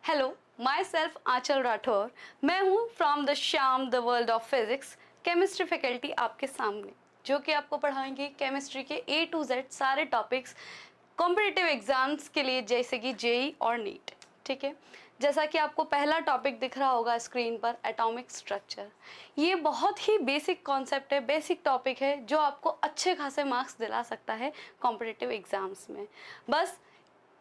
Hello, my self आंचल राठौर। मैं हूँ from the Shyam the world of physics chemistry faculty आपके सामने, जो कि आपको पढ़ाएंगे केमिस्ट्री के A to Z सारे टॉपिक्स कॉम्पिटिटिव एग्जाम्स के लिए, जैसे कि जेई और नीट। ठीक है, जैसा कि आपको पहला टॉपिक दिख रहा होगा स्क्रीन पर, एटॉमिक स्ट्रक्चर। ये बहुत ही बेसिक कॉन्सेप्ट है, बेसिक टॉपिक है, जो आपको अच्छे खासे मार्क्स दिला सकता है कॉम्पिटिटिव एग्जाम्स में। बस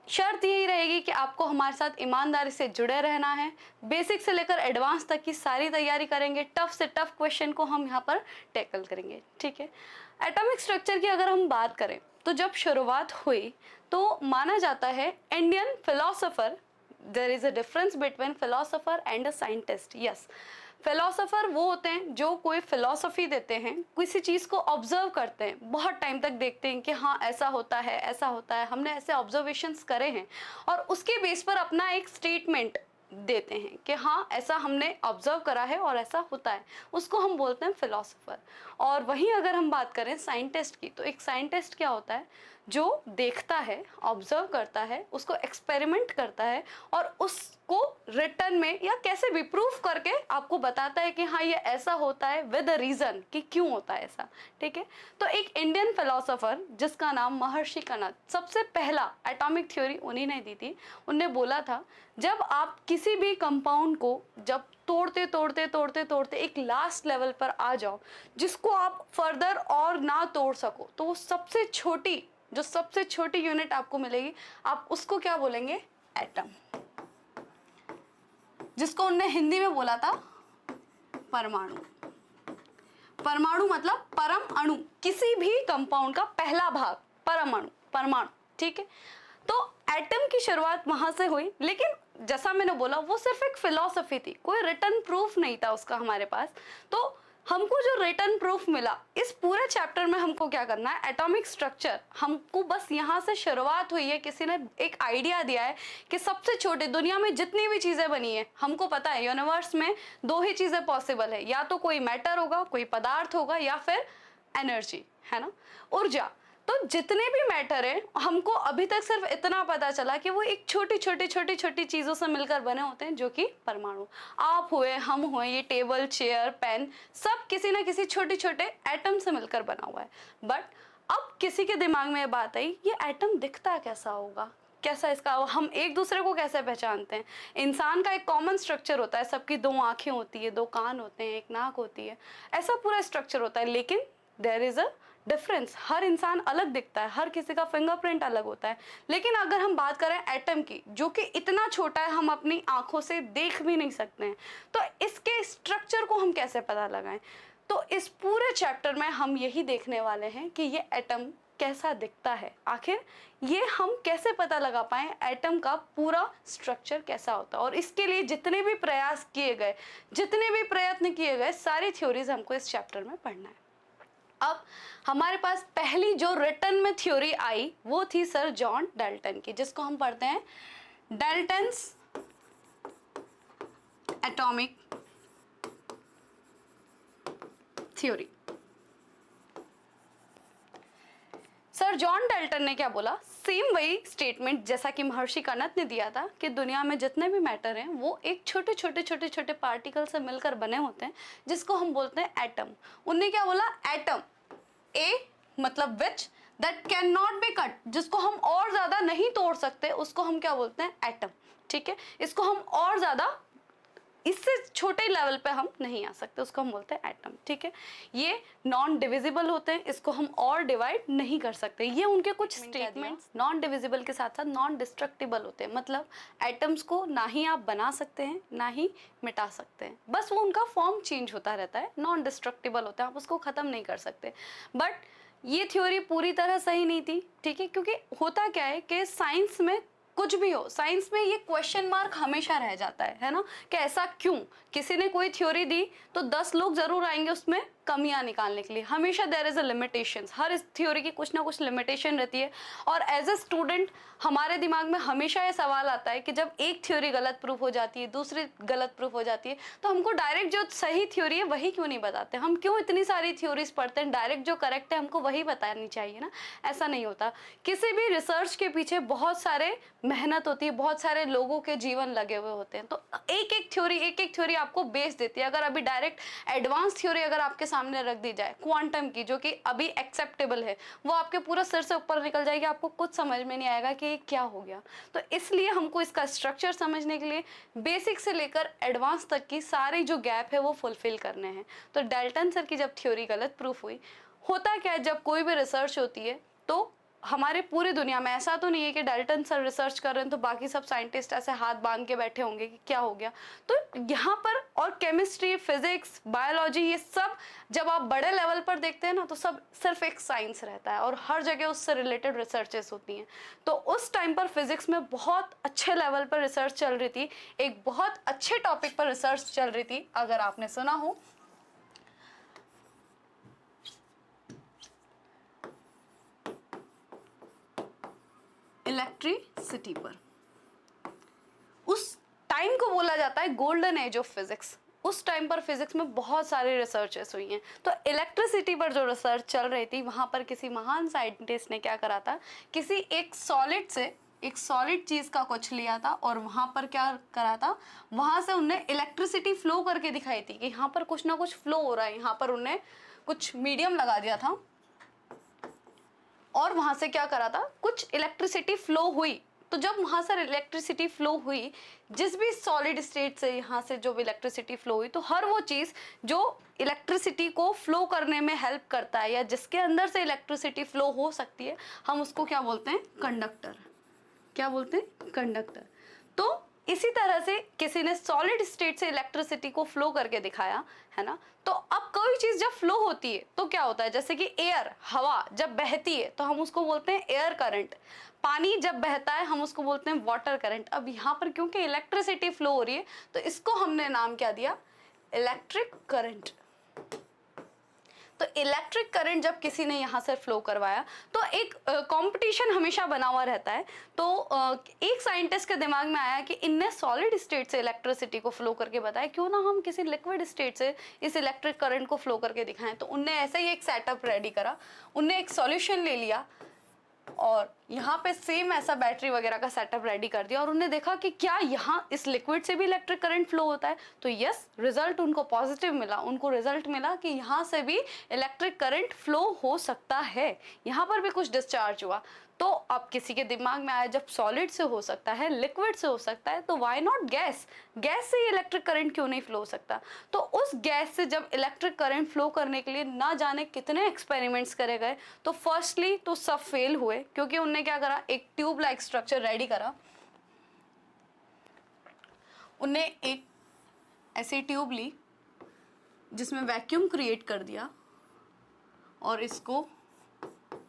शर्त यही रहेगी कि आपको हमारे साथ ईमानदारी से जुड़े रहना है। बेसिक से लेकर एडवांस तक की सारी तैयारी करेंगे, टफ से टफ क्वेश्चन को हम यहाँ पर टैकल करेंगे। ठीक है, एटॉमिक स्ट्रक्चर की अगर हम बात करें तो जब शुरुआत हुई तो माना जाता है Indian philosopher, there is a difference between philosopher and a scientist. Yes, philosopher वो होते हैं जो कोई फिलोसफी देते हैं, किसी चीज़ को ऑब्जर्व करते हैं, बहुत टाइम तक देखते हैं कि हाँ ऐसा होता है, ऐसा होता है, हमने ऐसे ऑब्जर्वेशंस करे हैं, और उसके बेस पर अपना एक स्टेटमेंट देते हैं कि हाँ ऐसा हमने ऑब्जर्व करा है और ऐसा होता है, उसको हम बोलते हैं फिलोसोफर। और वहीं अगर हम बात करें साइंटिस्ट की, तो एक साइंटिस्ट क्या होता है, जो देखता है, ऑब्जर्व करता है, उसको एक्सपेरिमेंट करता है और उसको रिटर्न में या कैसे भी प्रूफ करके आपको बताता है कि हाँ ये ऐसा होता है विद अ रीजन कि क्यों होता है ऐसा। ठीक है, तो एक इंडियन फिलोसोफर जिसका नाम महर्षि कणद, सबसे पहला एटॉमिक थ्योरी उन्हीं ने दी थी। उनने बोला था जब आप किसी भी कंपाउंड को जब तोड़ते तोड़ते तोड़ते तोड़ते एक लास्ट लेवल पर आ जाओ जिसको आप फर्दर और ना तोड़ सको, तो वो सबसे छोटी यूनिट आपको मिलेगी, आप उसको क्या बोलेंगे, एटम, जिसको उन्होंने हिंदी में बोला था परमाणु। परमाणु मतलब परम अणु, किसी भी कंपाउंड का पहला भाग परमाणु, परमाणु। ठीक है, तो एटम की शुरुआत वहां से हुई, लेकिन जैसा मैंने बोला वो सिर्फ एक फिलॉसफी थी, कोई रिटन प्रूफ नहीं था उसका हमारे पास। तो हमको जो रिटन प्रूफ मिला, इस पूरे चैप्टर में हमको क्या करना है, एटॉमिक स्ट्रक्चर, हमको बस यहाँ से शुरुआत हुई है, किसी ने एक आइडिया दिया है कि सबसे छोटे दुनिया में जितनी भी चीज़ें बनी है, हमको पता है यूनिवर्स में दो ही चीज़ें पॉसिबल है, या तो कोई मैटर होगा, कोई पदार्थ होगा, या फिर एनर्जी, है ना, ऊर्जा। तो जितने भी मैटर है, हमको अभी तक सिर्फ इतना पता चला कि वो एक छोटी छोटी चीज़ों से मिलकर बने होते हैं, जो कि परमाणु। आप हुए, हम हुए, ये टेबल, चेयर, पेन, सब किसी ना किसी छोटे छोटे एटम से मिलकर बना हुआ है। बट अब किसी के दिमाग में ये बात आई, ये एटम दिखता कैसा होगा, कैसा इसका, हम एक दूसरे को कैसे पहचानते हैं। इंसान का एक कॉमन स्ट्रक्चर होता है, सबकी दो आंखें होती है, दो कान होते हैं, एक नाक होती है, ऐसा पूरा स्ट्रक्चर होता है, लेकिन देयर इज अ डिफरेंस, हर इंसान अलग दिखता है, हर किसी का फिंगरप्रिंट अलग होता है। लेकिन अगर हम बात करें एटम की, जो कि इतना छोटा है, हम अपनी आंखों से देख भी नहीं सकते हैं, तो इसके स्ट्रक्चर को हम कैसे पता लगाएं। तो इस पूरे चैप्टर में हम यही देखने वाले हैं कि ये एटम कैसा दिखता है, आखिर ये हम कैसे पता लगा पाएं एटम का पूरा स्ट्रक्चर कैसा होता है। और इसके लिए जितने भी प्रयास किए गए, जितने भी प्रयत्न किए गए, सारी थ्योरीज हमको इस चैप्टर में पढ़ना है। अब हमारे पास पहली जो रिटन में थ्योरी आई वो थी सर जॉन डाल्टन की, जिसको हम पढ़ते हैं Dalton's atomic theory. Sir John Dalton ने क्या बोला, सेम वही स्टेटमेंट जैसा कि महर्षि कणद ने दिया था कि दुनिया में जितने भी मैटर हैं वो एक छोटे पार्टिकल से मिलकर बने होते हैं, जिसको हम बोलते हैं एटम। उनने क्या बोला, एटम ए मतलब which that can not be cut, जिसको हम और ज्यादा नहीं तोड़ सकते, उसको हम क्या बोलते हैं, एटम। ठीक है, इसको हम और ज्यादा, इससे छोटे लेवल पे हम नहीं आ सकते, उसको हम बोलते हैं एटम। ठीक है, ये नॉन डिविजिबल होते हैं, इसको हम और डिवाइड नहीं कर सकते। ये उनके कुछ स्टेटमेंट्स नॉन डिविजिबल के साथ साथ नॉन डिस्ट्रक्टिबल होते हैं, मतलब एटम्स को ना ही आप बना सकते हैं ना ही मिटा सकते हैं, बस वो उनका फॉर्म चेंज होता रहता है। नॉन डिस्ट्रक्टिबल होता है, आप उसको ख़त्म नहीं कर सकते। बट ये थ्योरी पूरी तरह सही नहीं थी। ठीक है, क्योंकि होता क्या है कि साइंस में कुछ भी हो, साइंस में ये क्वेश्चन मार्क हमेशा रह जाता है ना, कि ऐसा क्यों। किसी ने कोई थ्योरी दी तो 10 लोग जरूर आएंगे उसमें कमियां निकालने के लिए, हमेशा देयर इज अ लिमिटेशंस, हर इस थ्योरी की कुछ ना कुछ लिमिटेशन रहती है। और एज ए स्टूडेंट हमारे दिमाग में हमेशा ये सवाल आता है कि जब एक थ्योरी गलत प्रूफ हो जाती है, दूसरी गलत प्रूफ हो जाती है, तो हमको डायरेक्ट जो सही थ्योरी है वही क्यों नहीं बताते, हम क्यों इतनी सारी थ्योरीज पढ़ते हैं, डायरेक्ट जो करेक्ट है हमको वही बतानी चाहिए ना। ऐसा नहीं होता, किसी भी रिसर्च के पीछे बहुत सारे मेहनत होती है, बहुत सारे लोगों के जीवन लगे हुए होते हैं। तो एक एक थ्योरी आपको बेस देती है। अगर अभी डायरेक्ट एडवांस थ्योरी अगर आपके सामने रख दी जाए क्वांटम की, जो कि अभी एक्सेप्टेबल है, वो आपके पूरा सिर से ऊपर निकल जाएगी, आपको कुछ समझ में नहीं आएगा कि ये क्या हो गया। तो इसलिए हमको इसका स्ट्रक्चर समझने के लिए बेसिक से लेकर एडवांस तक की सारी जो गैप है वो फुलफिल करने हैं। तो डाल्टन सर की जब थ्योरी गलत प्रूफ हुई, होता क्या है जब कोई भी रिसर्च होती है तो हमारे पूरी दुनिया में, ऐसा तो नहीं है कि डाल्टन सर रिसर्च कर रहे हैं तो बाकी सब साइंटिस्ट ऐसे हाथ बांध के बैठे होंगे कि क्या हो गया। तो यहाँ पर और केमिस्ट्री, फिजिक्स, बायोलॉजी, ये सब जब आप बड़े लेवल पर देखते हैं ना तो सब सिर्फ एक साइंस रहता है और हर जगह उससे रिलेटेड रिसर्चेस होती हैं। तो उस टाइम पर फिजिक्स में बहुत अच्छे लेवल पर रिसर्च चल रही थी, एक बहुत अच्छे टॉपिक पर रिसर्च चल रही थी, अगर आपने सुना हो इलेक्ट्रिसिटी पर। उस टाइम को बोला जाता है गोल्डन एज ऑफ फिजिक्स। उस टाइम पर फिजिक्स में बहुत सारी रिसर्चेस हुई हैं। तो इलेक्ट्रिसिटी पर जो रिसर्च चल रही थी, वहां पर किसी महान साइंटिस्ट ने क्या करा था, किसी एक सॉलिड से एक सॉलिड चीज का कुछ लिया था और वहां पर क्या करा था, वहां से उन्हें इलेक्ट्रिसिटी फ्लो करके दिखाई थी कि यहाँ पर कुछ ना कुछ फ्लो हो रहा है। यहाँ पर उन्हें कुछ मीडियम लगा दिया था और वहां से क्या करा था, कुछ इलेक्ट्रिसिटी फ्लो हुई। तो जब वहां से इलेक्ट्रिसिटी फ्लो हुई, जिस भी सॉलिड स्टेट से यहाँ से जो भी इलेक्ट्रिसिटी फ्लो हुई, तो हर वो चीज जो इलेक्ट्रिसिटी को फ्लो करने में हेल्प करता है या जिसके अंदर से इलेक्ट्रिसिटी फ्लो हो सकती है, हम उसको क्या बोलते हैं, कंडक्टर। क्या बोलते हैं, कंडक्टर। तो इसी तरह से किसी ने सॉलिड स्टेट से इलेक्ट्रिसिटी को फ्लो करके दिखाया, है ना। तो अब कोई चीज जब फ्लो होती है तो क्या होता है, जैसे कि एयर, हवा जब बहती है तो हम उसको बोलते हैं एयर करंट। पानी जब बहता है हम उसको बोलते हैं वाटर करंट। अब यहाँ पर क्योंकि इलेक्ट्रिसिटी फ्लो हो रही है तो इसको हमने नाम क्या दिया, इलेक्ट्रिक करंट। तो इलेक्ट्रिक करंट जब किसी ने यहाँ से फ्लो करवाया तो एक कंपटीशन हमेशा बना हुआ रहता है। तो एक साइंटिस्ट के दिमाग में आया कि इनने सॉलिड स्टेट से इलेक्ट्रिसिटी को फ्लो करके बताया, क्यों ना हम किसी लिक्विड स्टेट से इस इलेक्ट्रिक करंट को फ्लो करके दिखाएं। तो उनने ऐसे ही एक सेटअप रेडी करा, उनने एक सॉल्यूशन ले लिया और यहाँ पे सेम ऐसा बैटरी वगैरह का सेटअप रेडी कर दिया और उन्होंने देखा कि क्या यहाँ इस लिक्विड से भी इलेक्ट्रिक करंट फ्लो होता है। तो यस, रिजल्ट उनको पॉजिटिव मिला। उनको रिजल्ट मिला कि यहाँ से भी इलेक्ट्रिक करंट फ्लो हो सकता है, यहाँ पर भी कुछ डिस्चार्ज हुआ। तो अब किसी के दिमाग में आया, जब सॉलिड से हो सकता है, लिक्विड से हो सकता है, तो व्हाई नॉट गैस, गैस से इलेक्ट्रिक करंट क्यों नहीं फ्लो हो सकता। तो उस गैस से जब इलेक्ट्रिक करंट फ्लो करने के लिए ना जाने कितने एक्सपेरिमेंट्स करे गए, तो फर्स्टली तो सब फेल हुए, क्योंकि उनने क्या करा, एक ट्यूब लाइक स्ट्रक्चर रेडी करा। उनने एक ऐसी ट्यूब ली जिसमें वैक्यूम क्रिएट कर दिया और इसको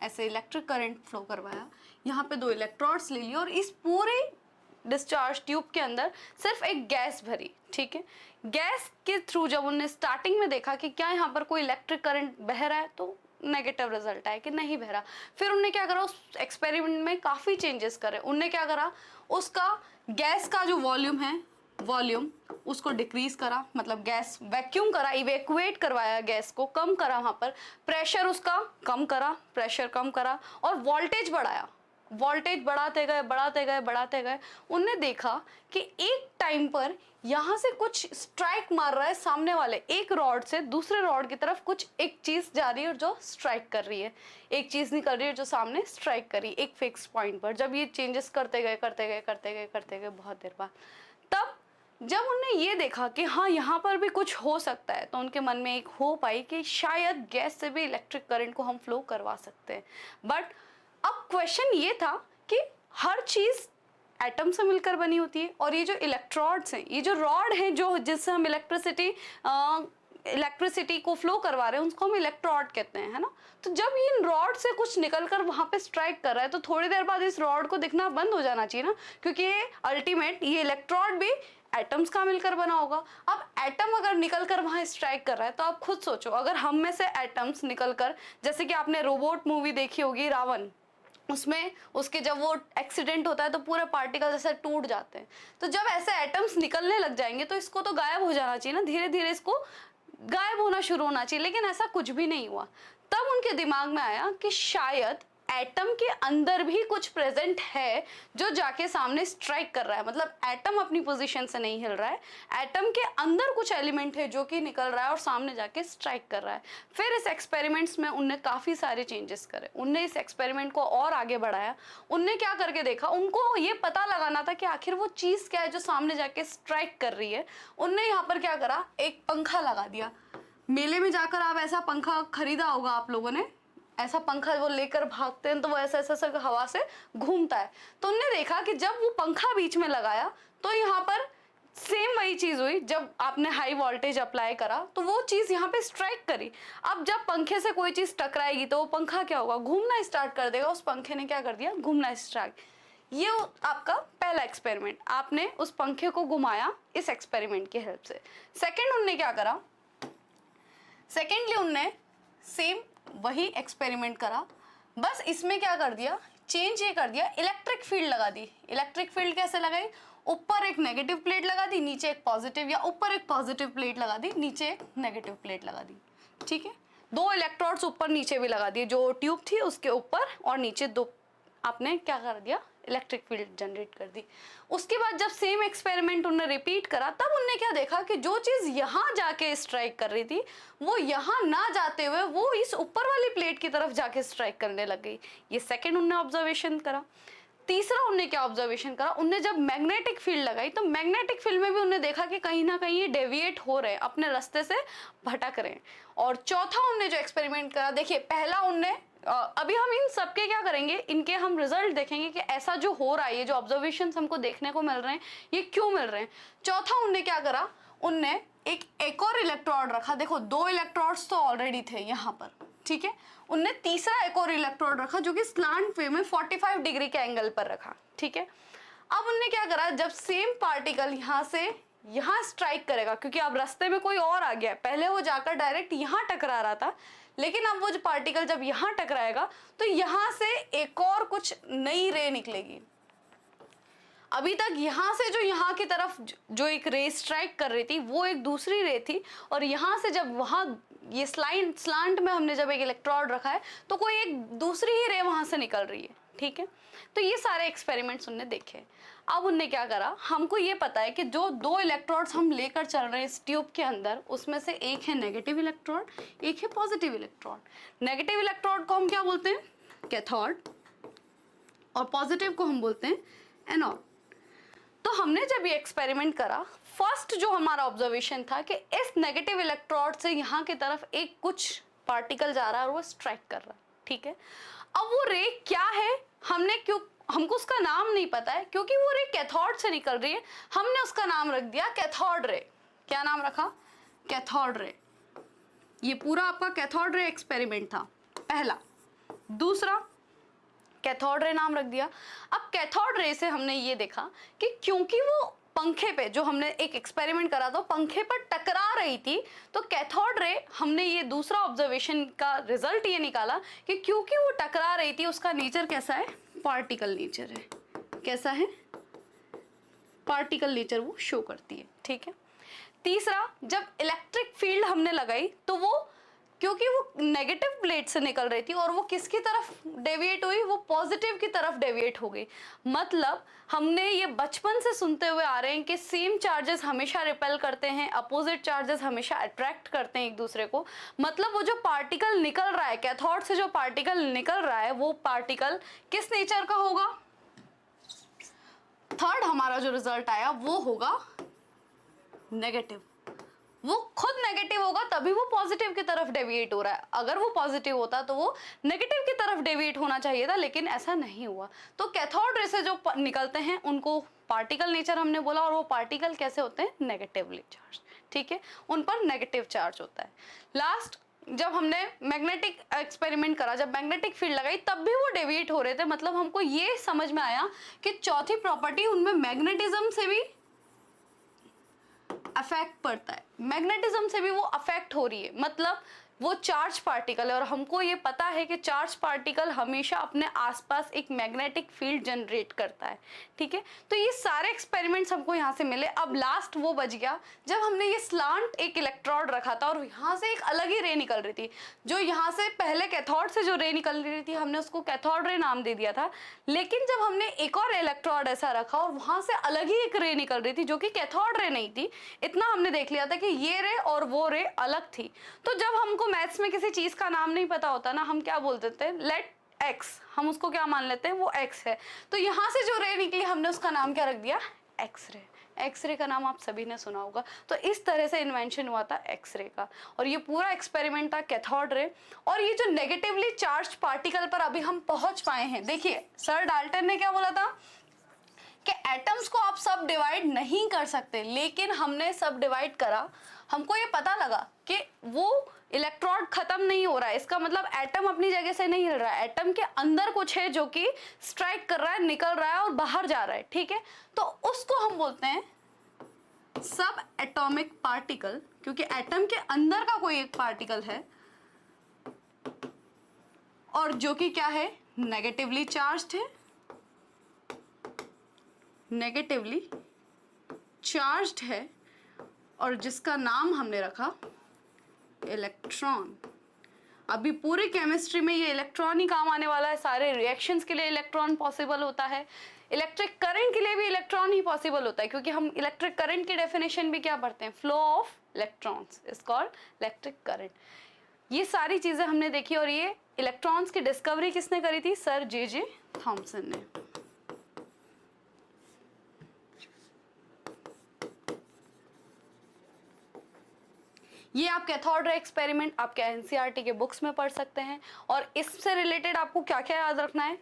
ऐसे इलेक्ट्रिक करंट फ्लो करवाया। यहाँ पे 2 इलेक्ट्रोड्स ले लिए और इस पूरे डिस्चार्ज ट्यूब के अंदर सिर्फ एक गैस भरी, ठीक है। गैस के थ्रू जब उन्होंने स्टार्टिंग में देखा कि क्या यहाँ पर कोई इलेक्ट्रिक करंट बह रहा है, तो नेगेटिव रिजल्ट आया कि नहीं बह रहा। फिर उन्होंने क्या करा, उस एक्सपेरिमेंट में काफ़ी चेंजेस करे। उनने क्या करा, उसका गैस का जो वॉल्यूम है, वॉल्यूम उसको डिक्रीज करा, मतलब गैस वैक्यूम करा, इवैक्यूएट करवाया, गैस को कम करा, वहां पर प्रेशर उसका कम करा, प्रेशर कम करा और वोल्टेज बढ़ाया। वोल्टेज बढ़ाते गए बढ़ाते गए बढ़ाते गए, उनने देखा कि एक टाइम पर यहाँ से कुछ स्ट्राइक मार रहा है, सामने वाले एक रॉड से दूसरे रॉड की तरफ कुछ एक चीज जा रही है और जो स्ट्राइक कर रही है, एक चीज निकल रही है जो सामने स्ट्राइक करी एक फिक्स पॉइंट पर। जब ये चेंजेस करते गए करते गए करते गए करते गए बहुत देर बाद, तब जब उन्होंने ये देखा कि हाँ यहाँ पर भी कुछ हो सकता है, तो उनके मन में एक होप आई कि शायद गैस से भी इलेक्ट्रिक करंट को हम फ्लो करवा सकते हैं। बट अब क्वेश्चन ये था कि हर चीज एटम से मिलकर बनी होती है और ये जो इलेक्ट्रोड्स हैं, ये जो रॉड हैं जो जिससे हम इलेक्ट्रिसिटी को फ्लो करवा रहे हैं, उसको हम इलेक्ट्रोड कहते हैं, है ना। तो जब ये इन रॉड से कुछ निकलकर वहां पे स्ट्राइक कर रहा है तो थोड़ी देर बाद इस रॉड को दिखना बंद हो जाना चाहिए ना, क्योंकि ये अल्टीमेट ये इलेक्ट्रोड भी एटम्स का मिलकर बना होगा। अब एटम अगर निकलकर वहां स्ट्राइक कर रहा है तो आप खुद सोचो, अगर हम में से एटम्स निकलकर, जैसे कि आपने रोबोट मूवी देखी होगी रावण, उसमें उसके जब वो एक्सीडेंट होता है तो पूरे पार्टिकल जैसे टूट जाते हैं। तो जब ऐसे एटम्स निकलने लग जाएंगे तो इसको तो गायब हो जाना चाहिए ना, धीरे धीरे इसको गायब होना शुरू होना चाहिए, लेकिन ऐसा कुछ भी नहीं हुआ। तब उनके दिमाग में आया कि शायद एटम के अंदर भी कुछ प्रेजेंट है जो जाके सामने स्ट्राइक कर रहा है, मतलब एटम अपनी पोजीशन से नहीं हिल रहा है, एटम के अंदर कुछ एलिमेंट है जो कि निकल रहा है और सामने जाके स्ट्राइक कर रहा है। फिर इस एक्सपेरिमेंट्स में उनने काफ़ी सारे चेंजेस करे, उनने इस एक्सपेरिमेंट को और आगे बढ़ाया। उनने क्या करके देखा, उनको ये पता लगाना था कि आखिर वो चीज़ क्या है जो सामने जाके स्ट्राइक कर रही है। उनने यहाँ पर क्या करा, एक पंखा लगा दिया। मेले में जाकर आप ऐसा पंखा खरीदा होगा आप लोगों ने, ऐसा पंखा वो लेकर भागते हैं तो वो ऐसा ऐसा हवा से घूमता है। तो उनने देखा कि जब वो पंखा बीच में लगाया तो यहाँ पर सेम वही चीज हुई। जब आपने हाई वोल्टेज अप्लाई करा तो वो चीज यहाँ पे स्ट्राइक करी। अब जब पंखे से कोई चीज टकराएगी तो वो पंखा क्या होगा, घूमना स्टार्ट कर देगा। उस पंखे ने क्या कर दिया, घूमना स्टार्ट। ये आपका पहला एक्सपेरिमेंट, आपने उस पंखे को घुमाया इस एक्सपेरिमेंट की हेल्प से। सेकेंड उनने क्या करा, सेकेंडली उनने सेम वही एक्सपेरिमेंट करा, बस इसमें क्या कर दिया, चेंज ये कर दिया, इलेक्ट्रिक फील्ड लगा दी। इलेक्ट्रिक फील्ड कैसे लगाई, ऊपर एक नेगेटिव प्लेट लगा दी, नीचे एक पॉजिटिव, या ऊपर एक पॉजिटिव प्लेट लगा दी, नीचे एक नेगेटिव प्लेट लगा दी। ठीक है, दो इलेक्ट्रोड्स ऊपर नीचे भी लगा दिए, जो ट्यूब थी उसके ऊपर और नीचे दो आपने क्या कर दिया, इलेक्ट्रिक फील्ड जनरेट कर दी। उसके बाद जब सेम एक्सपेरिमेंट उन्होंने रिपीट करा तब उन्होंने क्या देखा कि जो चीज यहाँ जाके स्ट्राइक कर रही थी वो यहाँ ना जाते हुए वो इस ऊपर वाली प्लेट की तरफ जाके स्ट्राइक करने लग गई। ये सेकंड उन्होंने ऑब्जर्वेशन करा। तीसरा उन्होंने क्या ऑब्जर्वेशन करा, उन्होंने जब मैग्नेटिक फील्ड लगाई तो मैग्नेटिक फील्ड में भी उन्होंने देखा कि कहीं ना कहीं ये डेविएट हो रहे हैं, अपने रास्ते से भटक रहे हैं। और चौथा उन्होंने जो एक्सपेरिमेंट करा, देखिए पहला उन्होंने अभी हम इन सबके क्या करेंगे, इनके हम रिजल्ट देखेंगे कि ऐसा जो हो रहा है, ये जो ऑब्जर्वेशन हमको देखने को मिल रहे हैं ये क्यों मिल रहे हैं। चौथा उनने क्या करा, उनने एक और इलेक्ट्रोड रखा। देखो दो इलेक्ट्रोड्स तो ऑलरेडी थे यहाँ पर, ठीक है, उनने तीसरा एक और इलेक्ट्रोड रखा जो कि स्लांट वे में 45 डिग्री के एंगल पर रखा। ठीक है, अब उनने क्या करा, जब सेम पार्टिकल यहाँ से यहाँ स्ट्राइक करेगा, क्योंकि अब रास्ते में कोई और आ गया, पहले वो जाकर डायरेक्ट यहाँ टकरा रहा था, लेकिन अब वो जो पार्टिकल जब यहाँ टकराएगा तो यहाँ से एक और कुछ नई रे निकलेगी। अभी तक यहाँ से जो यहाँ की तरफ जो एक रे स्ट्राइक कर रही थी वो एक दूसरी रे थी, और यहाँ से जब वहाँ ये स्लांट में हमने जब एक इलेक्ट्रोड रखा है तो कोई एक दूसरी ही रे वहाँ से निकल रही है। ठीक है, तो ये सारे एक्सपेरिमेंट्स उनने देखे। अब उनने क्या करा, हमको ये पता है कि जो दो इलेक्ट्रोड्स हम लेकर चल रहे हैं इस ट्यूब के अंदर, उसमें से एक है नेगेटिव इलेक्ट्रोड, एक है पॉजिटिव इलेक्ट्रोड। नेगेटिव इलेक्ट्रोड को हम क्या बोलते हैं, कैथोड, और पॉजिटिव को हम बोलते हैं एनोड। तो हमने जब ये एक्सपेरिमेंट करा, फर्स्ट जो हमारा ऑब्जर्वेशन था कि इस नेगेटिव इलेक्ट्रोड से यहाँ की तरफ एक कुछ पार्टिकल जा रहा है और वो स्ट्राइक कर रहा है। ठीक है, अब वो रे क्या है, हमको उसका नाम नहीं पता है, क्योंकि वो रे कैथोड से निकल रही है, हमने उसका नाम रख दिया कैथोड रे। क्या नाम रखा, कैथोड रे। ये पूरा आपका कैथोड रे एक्सपेरिमेंट था पहला। दूसरा कैथोड रे नाम रख दिया। अब कैथोड रे से हमने ये देखा कि क्योंकि वो पंखे पे, जो हमने एक एक्सपेरिमेंट करा था, पंखे पर टकरा रही थी, तो कैथोड रे, हमने ये दूसरा ऑब्जर्वेशन का रिजल्ट ये निकाला कि क्योंकि वो टकरा रही थी उसका नेचर कैसा है, पार्टिकल नेचर है। कैसा है, पार्टिकल नेचर वो शो करती है। ठीक है, तीसरा, जब इलेक्ट्रिक फील्ड हमने लगाई तो वो क्योंकि वो नेगेटिव प्लेट से निकल रही थी और वो किसकी तरफ डेविएट हुई, वो पॉजिटिव की तरफ डेविएट हो गई। मतलब हमने ये बचपन से सुनते हुए आ रहे हैं कि सेम चार्जेस हमेशा रिपेल करते हैं, अपोजिट चार्जेस हमेशा अट्रैक्ट करते हैं एक दूसरे को। मतलब वो जो पार्टिकल निकल रहा है, कैथोड से जो पार्टिकल निकल रहा है, वो पार्टिकल किस नेचर का होगा, थर्ड हमारा जो रिजल्ट आया वो होगा नेगेटिव। वो खुद नेगेटिव होगा तभी वो पॉजिटिव की तरफ डेविएट हो रहा है। अगर वो पॉजिटिव होता तो वो नेगेटिव की तरफ डेविएट होना चाहिए था, लेकिन ऐसा नहीं हुआ। तो कैथोड रे से जो निकलते हैं उनको पार्टिकल नेचर हमने बोला, और वो पार्टिकल कैसे होते हैं, नेगेटिवली चार्ज। ठीक है, उन पर नेगेटिव चार्ज होता है। लास्ट, जब हमने मैग्नेटिक एक्सपेरिमेंट करा, जब मैग्नेटिक फील्ड लगाई तब भी वो डेविएट हो रहे थे। मतलब हमको ये समझ में आया कि चौथी प्रॉपर्टी उनमें मैग्नेटिज्म से भी अफेक्ट पड़ता है, मैग्नेटिज्म से भी वो अफेक्ट हो रही है। मतलब वो चार्ज पार्टिकल है और हमको ये पता है कि चार्ज पार्टिकल हमेशा अपने आसपास एक मैग्नेटिक फील्ड जनरेट करता है, ठीक है। तो ये सारे एक्सपेरिमेंट्स हमको यहाँ से मिले। अब लास्ट वो बच गया जब हमने ये स्लांट एक इलेक्ट्रोड रखा था और यहाँ से एक अलग ही रे निकल रही थी। जो यहाँ से पहले कैथोड से जो रे निकल रही थी हमने उसको कैथोड रे नाम दे दिया था, लेकिन जब हमने एक और इलेक्ट्रोड ऐसा रखा और वहां से अलग ही एक रे निकल रही थी जो कि कैथोड रे नहीं थी, इतना हमने देख लिया था कि ये रे और वो रे अलग थी। तो जब हमको मैथ्स में किसी चीज का नाम नहीं पता होता ना, हम क्या बोल देते हैं, लेट एक्स, हम उसको क्या मान लेते हैं, वो एक्स है। तो यहाँ से जो रे निकली हमने उसका नाम क्या रख दिया, एक्सरे। एक्सरे का नाम आप सभी ने सुना होगा। तो इस तरह से इन्वेंशन हुआ था एक्सरे का, और ये पूरा एक्सपेरिमेंट था कैथोड रे। और ये जो नेगेटिवली चार्ज पार्टिकल पर अभी हम पहुंच पाए हैं, देखिए सर डाल्टन ने क्या बोला था कि एटम्स को आप सब डिवाइड नहीं कर सकते, लेकिन हमने सब डिवाइड करा। हमको ये पता लगा कि वो इलेक्ट्रॉन खत्म नहीं हो रहा है, इसका मतलब एटम अपनी जगह से नहीं हिल रहा है, एटम के अंदर कुछ है जो कि स्ट्राइक कर रहा है, निकल रहा है और बाहर जा रहा है, ठीक है। तो उसको हम बोलते हैं सब एटॉमिक पार्टिकल, क्योंकि एटम के अंदर का कोई एक पार्टिकल है और जो कि क्या है, नेगेटिवली चार्ज्ड है, नेगेटिवली चार्ज्ड है, और जिसका नाम हमने रखा इलेक्ट्रॉन। अभी पूरी केमिस्ट्री में ये इलेक्ट्रॉन ही काम आने वाला है। सारे रिएक्शंस के लिए इलेक्ट्रॉन पॉसिबल होता है, इलेक्ट्रिक करंट के लिए भी इलेक्ट्रॉन ही पॉसिबल होता है, क्योंकि हम इलेक्ट्रिक करंट की डेफिनेशन भी क्या पढ़ते हैं, flow of electrons is called electric current. ये सारी चीजें हमने देखी, और ये इलेक्ट्रॉन्स की डिस्कवरी किसने करी थी, सर जे थॉमसन ने। ये आप कैथोड रे एक्सपेरिमेंट आपके एनसीईआरटी के बुक्स में पढ़ सकते हैं। और इससे रिलेटेड आपको क्या क्या याद रखना है,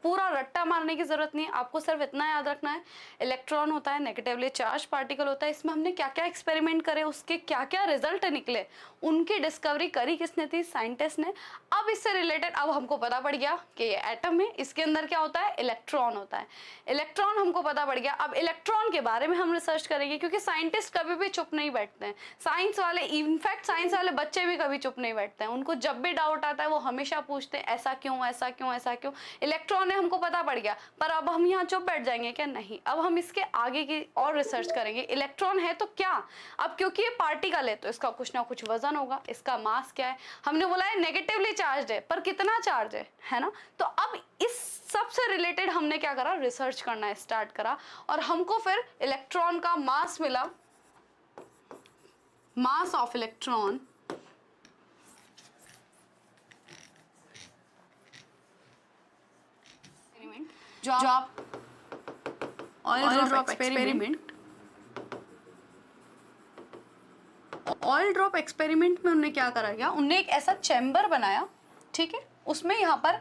पूरा रट्टा मारने की जरूरत नहीं है, आपको सिर्फ इतना याद रखना है, इलेक्ट्रॉन होता है, नेगेटिवली चार्ज पार्टिकल होता है, इसमें हमने क्या क्या एक्सपेरिमेंट करे, उसके क्या क्या रिजल्ट निकले, उनकी डिस्कवरी करी किसने थी, साइंटिस्ट ने। अब इससे रिलेटेड अब हमको पता पड़ गया कि ये एटम है, इसके अंदर क्या होता है, इलेक्ट्रॉन होता है, इलेक्ट्रॉन हमको पता पड़ गया। अब इलेक्ट्रॉन के बारे में हम रिसर्च करेंगे, क्योंकि साइंटिस्ट कभी भी चुप नहीं बैठते हैं, साइंस वाले, इनफैक्ट साइंस वाले बच्चे भी कभी चुप नहीं बैठते हैं, उनको जब भी डाउट आता है वो हमेशा पूछते हैं ऐसा क्यों, ऐसा क्यों, ऐसा क्यों। इलेक्ट्रॉन है हमको पता पड़ गया, पर अब हम यहाँ चुप बैठ जाएंगे क्या, नहीं, अब हम इसके आगे की और रिसर्च करेंगे। इलेक्ट्रॉन है तो क्या, अब क्योंकि ये पार्टिकल है तो इसका कुछ ना कुछ वजन होगा, इसका मास क्या है, हमने बोला है नेगेटिवली चार्ज है, पर कितना चार्ज है ना। तो अब इस सबसे रिलेटेड हमने क्या करा, रिसर्च करना स्टार्ट करा, और हमको फिर इलेक्ट्रॉन का मास मिला, मास ऑफ इलेक्ट्रॉन, जो आप oil drop experiment, oil drop experiment में उन्होंने क्या करा गया, उन्होंने एक ऐसा चैम्बर बनाया, ठीक है, उसमें यहाँ पर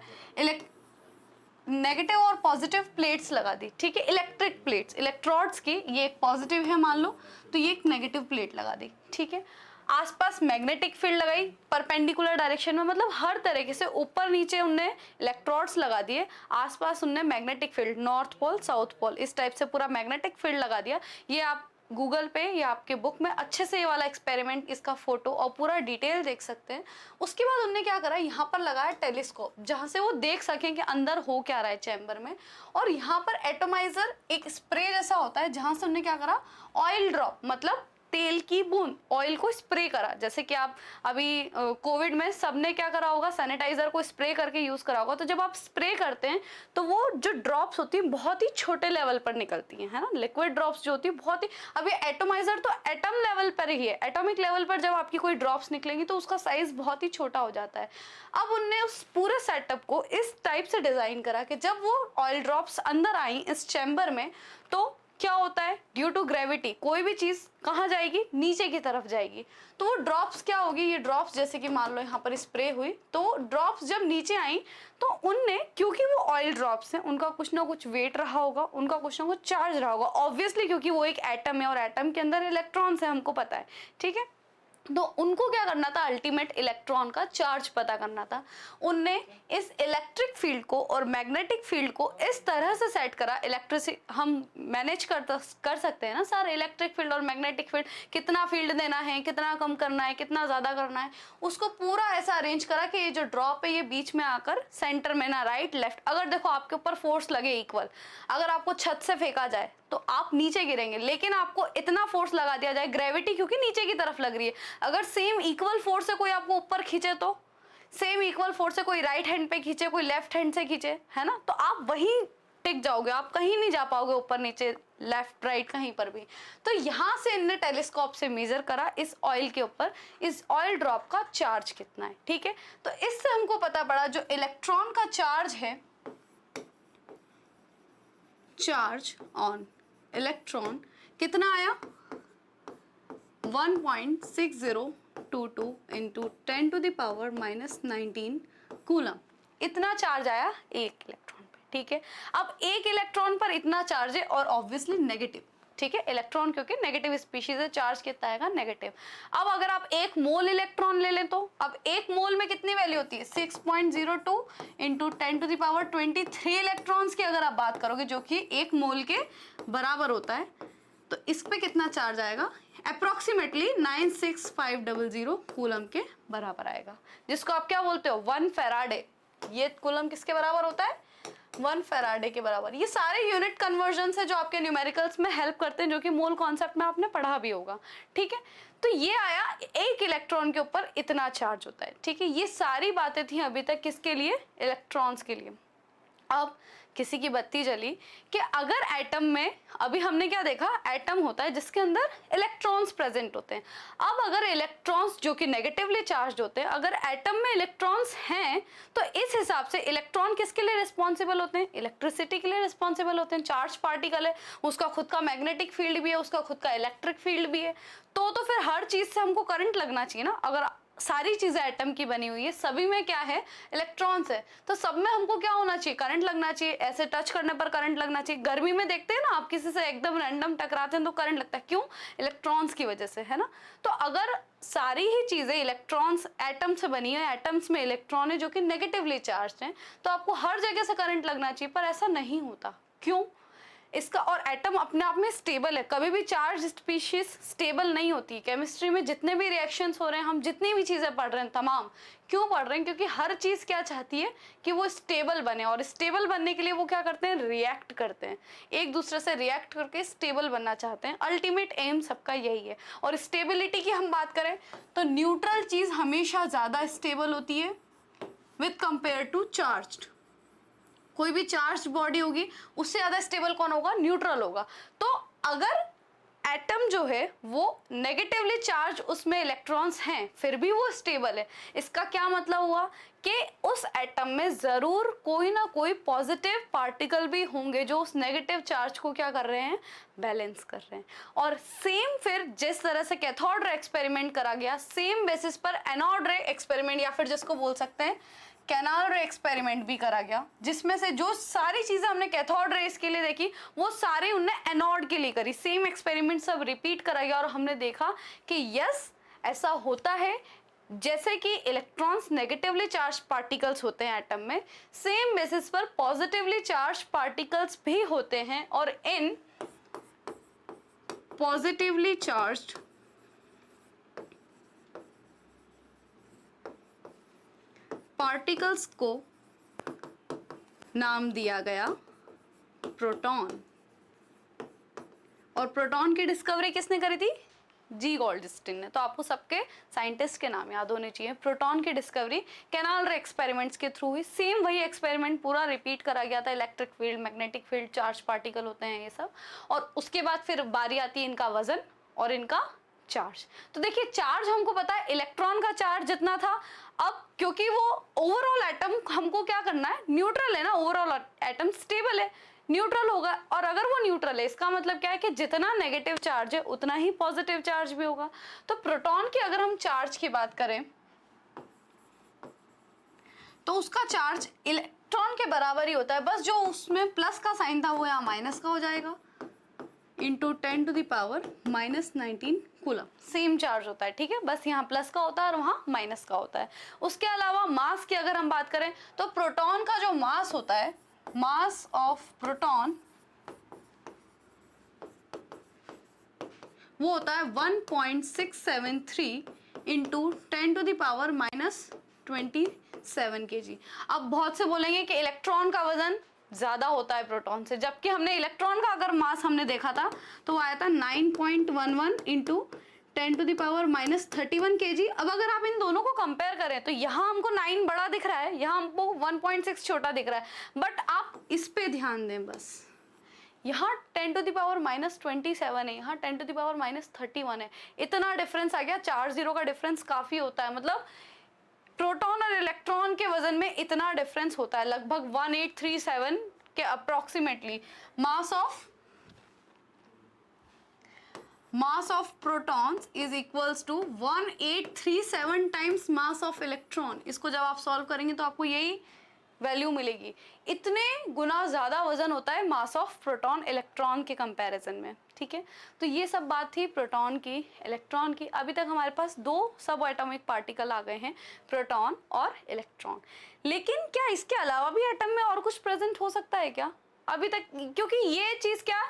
नेगेटिव और पॉजिटिव प्लेट्स लगा दी, ठीक है, इलेक्ट्रिक प्लेट्स, इलेक्ट्रोड्स की, ये एक पॉजिटिव है मान लो, तो ये एक नेगेटिव प्लेट लगा दी, ठीक है। आसपास मैग्नेटिक फील्ड लगाई परपेंडिकुलर डायरेक्शन में, मतलब हर तरीके से ऊपर नीचे उनने इलेक्ट्रोड्स लगा दिए, आसपास उनने magnetic field, north pole south pole, इस टाइप से पूरा मैग्नेटिक फील्ड लगा दिया। ये आप गूगल पे या आपके बुक में अच्छे से ये वाला एक्सपेरिमेंट, इसका फोटो और पूरा डिटेल देख सकते हैं। उसके बाद उन्होंने क्या करा, यहाँ पर लगाया टेलीस्कोप, जहाँ से वो देख सकें कि अंदर हो क्या रहा है चैम्बर में। और यहाँ पर एटोमाइजर एक स्प्रे जैसा होता है, जहाँ से उन्होंने क्या करा, ऑयल ड्रॉप मतलब तेल की बूंद, ऑयल को स्प्रे करा। जैसे कि आप अभी कोविड में सबने क्या करा होगा, सैनिटाइजर को स्प्रे करके यूज करा होगा। तो जब आप स्प्रे करते हैं तो वो जो ड्रॉप्स होती हैं बहुत ही छोटे लेवल पर निकलती हैं, है ना, लिक्विड ड्रॉप्स जो होती है बहुत ही। अब ये एटोमाइजर तो एटम लेवल पर ही है, एटॉमिक लेवल पर जब आपकी कोई ड्रॉप्स निकलेंगी तो उसका साइज बहुत ही छोटा हो जाता है। अब उनने उस पूरे सेटअप को इस टाइप से डिजाइन करा कि जब वो ऑयल ड्रॉप्स अंदर आई इस चैम्बर में, तो क्या होता है, ड्यू टू ग्रेविटी कोई भी चीज कहाँ जाएगी, नीचे की तरफ जाएगी। तो वो ड्रॉप्स क्या होगी, ये ड्रॉप्स जैसे कि मान लो यहाँ पर स्प्रे हुई, तो ड्रॉप्स जब नीचे आई तो उनने, क्योंकि वो ऑयल ड्रॉप्स हैं, उनका कुछ ना कुछ वेट रहा होगा, उनका कुछ ना कुछ चार्ज रहा होगा ऑब्वियसली, क्योंकि वो एक एटम है और एटम के अंदर इलेक्ट्रॉन्स है, हमको पता है, ठीक है। तो उनको क्या करना था, अल्टीमेट इलेक्ट्रॉन का चार्ज पता करना था। उनने इस इलेक्ट्रिक फील्ड को और मैग्नेटिक फील्ड को इस तरह से सेट करा, इलेक्ट्रिसिटी हम मैनेज कर सकते हैं ना सर, इलेक्ट्रिक फील्ड और मैग्नेटिक फील्ड, कितना फील्ड देना है, कितना कम करना है, कितना ज़्यादा करना है, उसको पूरा ऐसा अरेंज करा कि ये जो ड्रॉप है ये बीच में आकर सेंटर में ना, राइट लेफ्ट, अगर देखो आपके ऊपर फोर्स लगे इक्वल, अगर आपको छत से फेंका जाए तो आप नीचे गिरेंगे, लेकिन आपको इतना फोर्स लगा दिया जाए, ग्रेविटी क्योंकि नीचे की तरफ लग रही है, अगर सेम इक्वल फोर्स से कोई आपको ऊपर खींचे, तो सेम इक्वल फोर्स से कोई राइट हैंड पे खींचे, कोई लेफ्ट हैंड से खींचे, है ना, तो आप वहीं टिक जाओगे, आप कहीं नहीं जा पाओगे ऊपर नीचे लेफ्ट राइट कहीं पर भी। तो यहाँ से इनने टेलीस्कोप से मेजर करा इस ऑयल के ऊपर, इस ऑयल ड्रॉप का चार्ज कितना है, ठीक है। तो इससे हमको पता पड़ा जो इलेक्ट्रॉन का चार्ज है, चार्ज ऑन इलेक्ट्रॉन कितना आया, 1.6022 इंटू 10⁻⁻19 कूलम, इतना चार्ज आया एक इलेक्ट्रॉन पे, ठीक है। अब एक इलेक्ट्रॉन पर इतना चार्ज है और ऑब्वियसली नेगेटिव, ठीक है, इलेक्ट्रॉन क्योंकि नेगेटिव स्पीशीज है, चार्ज कितना आएगा, नेगेटिव। अब अगर आप एक मोल इलेक्ट्रॉन ले लें तो अब एक मोल में कितनी वैल्यू होती है, 6.02 इंटू 10⁻23 इलेक्ट्रॉन्स की अगर आप बात करोगे, जो कि एक मोल के बराबर होता है, तो इस पे कितना चार्ज आएगा, अप्रोक्सीमेटली 96500 कूलम के बराबर आएगा, जिसको आप क्या बोलते हो, 1 फेराडे। ये कूलम किसके बराबर होता है, 1 फेराडे के बराबर। ये सारे यूनिट कन्वर्जन है जो आपके न्यूमेरिकल्स में हेल्प करते हैं, जो कि मोल कॉन्सेप्ट में आपने पढ़ा भी होगा, ठीक है। तो ये आया एक इलेक्ट्रॉन के ऊपर इतना चार्ज होता है, ठीक है। ये सारी बातें थी अभी तक किसके लिए, इलेक्ट्रॉन्स के लिए। अब किसी की बत्ती जली कि अगर एटम में, अभी हमने क्या देखा, एटम होता है जिसके अंदर इलेक्ट्रॉन्स प्रेजेंट होते हैं। अब अगर इलेक्ट्रॉन्स जो कि नेगेटिवली चार्ज होते हैं, अगर एटम में इलेक्ट्रॉन्स हैं, तो इस हिसाब से इलेक्ट्रॉन किसके लिए रिस्पॉन्सिबल होते हैं, इलेक्ट्रिसिटी के लिए रिस्पॉन्सिबल होते हैं। चार्ज पार्टिकल है, उसका खुद का मैग्नेटिक फील्ड भी है, उसका खुद का इलेक्ट्रिक फील्ड भी है, तो फिर हर चीज से हमको करंट लगना चाहिए ना। अगर सारी चीजें एटम की बनी हुई है, सभी में क्या है, इलेक्ट्रॉन्स है, तो सब में हमको क्या होना चाहिए, करंट लगना चाहिए। ऐसे टच करने पर करंट लगना चाहिए। गर्मी में देखते हैं ना आप, किसी से एकदम रैंडम टकराते हैं तो करंट लगता है, क्यों, इलेक्ट्रॉन्स की वजह से, है ना। तो अगर सारी ही चीजें इलेक्ट्रॉन्स एटम से बनी है, एटम्स में इलेक्ट्रॉन है जो कि नेगेटिवली चार्ज हैं, तो आपको हर जगह से करंट लगना चाहिए, पर ऐसा नहीं होता, क्यों, इसका, और एटम अपने आप में स्टेबल है, कभी भी चार्ज स्पीशीज स्टेबल नहीं होती। केमिस्ट्री में जितने भी रिएक्शंस हो रहे हैं, हम जितनी भी चीज़ें पढ़ रहे हैं तमाम, क्यों पढ़ रहे हैं, क्योंकि हर चीज़ क्या चाहती है कि वो स्टेबल बने, और स्टेबल बनने के लिए वो क्या करते हैं, रिएक्ट करते हैं, एक दूसरे से रिएक्ट करके स्टेबल बनना चाहते हैं। अल्टीमेट एम सबका यही है। और स्टेबिलिटी की हम बात करें तो न्यूट्रल चीज़ हमेशा ज़्यादा स्टेबल होती है विथ कंपेयर टू चार्ज्ड। कोई भी चार्ज बॉडी होगी उससे ज़्यादा स्टेबल कौन होगा, न्यूट्रल होगा। तो अगर एटम जो है वो नेगेटिवली चार्ज, उसमें इलेक्ट्रॉन्स हैं, फिर भी वो स्टेबल है, इसका क्या मतलब हुआ कि उस एटम में ज़रूर कोई ना कोई पॉजिटिव पार्टिकल भी होंगे जो उस नेगेटिव चार्ज को क्या कर रहे हैं, बैलेंस कर रहे हैं। और सेम फिर जिस तरह से कैथोड रे एक्सपेरिमेंट करा गया, सेम बेसिस पर एनोड रे एक्सपेरिमेंट, या फिर जिसको बोल सकते हैं कैनाल रे एक्सपेरिमेंट भी करा गया, जिसमें से जो सारी चीज़ें हमने कैथोड रेस के लिए देखी, वो सारी उनने एनोड के लिए करी। सेम एक्सपेरिमेंट सब रिपीट करा गया और हमने देखा कि यस, ऐसा होता है। जैसे कि इलेक्ट्रॉन्स नेगेटिवली चार्ज पार्टिकल्स होते हैं एटम में, सेम बेसिस पर पॉजिटिवली चार्ज पार्टिकल्स भी होते हैं, और इन पॉजिटिवली चार्ज्ड पार्टिकल्स को नाम दिया गया प्रोटॉन। और प्रोटॉन की डिस्कवरी किसने करी थी, जी गोल्डस्टीन ने। तो आपको सबके साइंटिस्ट के नाम याद होने चाहिए। प्रोटॉन की डिस्कवरी कैनाल रे एक्सपेरिमेंट्स के थ्रू हुई। सेम वही एक्सपेरिमेंट पूरा रिपीट करा गया था। Electric field, magnetic field, charge particle होते हैं ये सब। और उसके बाद फिर बारी आती है इनका वजन और इनका चार्ज। तो देखिए, चार्ज हमको पता है इलेक्ट्रॉन का चार्ज जितना था। अब क्योंकि वो ओवरऑल एटम हमको क्या करना है, न्यूट्रल है ना, ओवरऑल एटम स्टेबल है, न्यूट्रल होगा। और अगर वो न्यूट्रल है, इसका मतलब क्या है कि जितना नेगेटिव चार्ज है उतना ही पॉजिटिव चार्ज भी होगा। तो प्रोटॉन की अगर हम चार्ज की बात करें तो उसका चार्ज इलेक्ट्रॉन के बराबर ही होता है, बस जो उसमें प्लस का साइन था वो यहाँ माइनस का हो जाएगा, इंटू 10⁻⁻19 कूलम, सेम चार्ज होता है, ठीक है, बस यहाँ प्लस का होता है और वहाँ माइनस का होता है। उसके अलावा मास की अगर हम बात करें तो प्रोटॉन का जो मास होता है, मास ऑफ प्रोटॉन वो होता है 1.673 इंटू 10⁻⁻27 kg। अब बहुत से बोलेंगे कि इलेक्ट्रॉन का वजन ज्यादा होता है प्रोटॉन से, जबकि हमने इलेक्ट्रॉन का अगर मास हमने देखा था तो वो आया था 9.11 इंटू 10⁻31 kg। अब अगर आप इन दोनों को कंपेयर करें तो यहाँ हमको 9 बड़ा दिख रहा है, यहाँ हमको 1.6 छोटा दिख रहा है, बट आप इस पे ध्यान दें बस, यहाँ 10⁻⁻27 है, यहाँ 10⁻⁻31 है, इतना डिफरेंस आ गया। 4 जीरो का डिफरेंस काफी होता है, मतलब प्रोटॉन और इलेक्ट्रॉन के वजन में इतना डिफरेंस होता है, लगभग 1837 के approximately. Mass of protons is equals to 1837 times mass of electron. इसको जब आप सॉल्व करेंगे तो आपको यही वैल्यू मिलेगी, इतने गुना ज्यादा वजन होता है मास ऑफ प्रोटॉन इलेक्ट्रॉन के कंपैरिजन में, ठीक है। तो ये सब बात थी प्रोटॉन की, इलेक्ट्रॉन की। अभी तक हमारे पास 2 सब एटॉमिक पार्टिकल आ गए हैं, प्रोटॉन और इलेक्ट्रॉन। लेकिन क्या इसके अलावा भी एटम में और कुछ प्रेजेंट हो सकता है क्या अभी तक? क्योंकि ये चीज क्या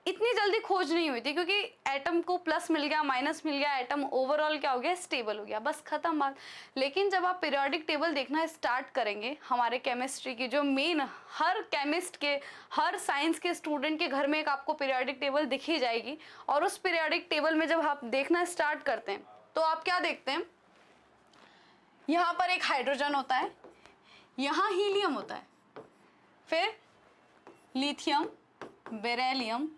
इतनी जल्दी खोज नहीं हुई थी, क्योंकि एटम को प्लस मिल गया, माइनस मिल गया, एटम ओवरऑल क्या हो गया, स्टेबल हो गया, बस खत्म बात। लेकिन जब आप पीरियोडिक टेबल देखना स्टार्ट करेंगे, हमारे केमिस्ट्री की जो मेन, हर केमिस्ट के, हर साइंस के स्टूडेंट के घर में एक आपको पीरियोडिक टेबल दिख ही जाएगी। और उस पीरियोडिक टेबल में जब आप देखना स्टार्ट करते हैं तो आप क्या देखते हैं, यहाँ पर एक हाइड्रोजन होता है, यहाँ हीलियम होता है, फिर lithium, beryllium,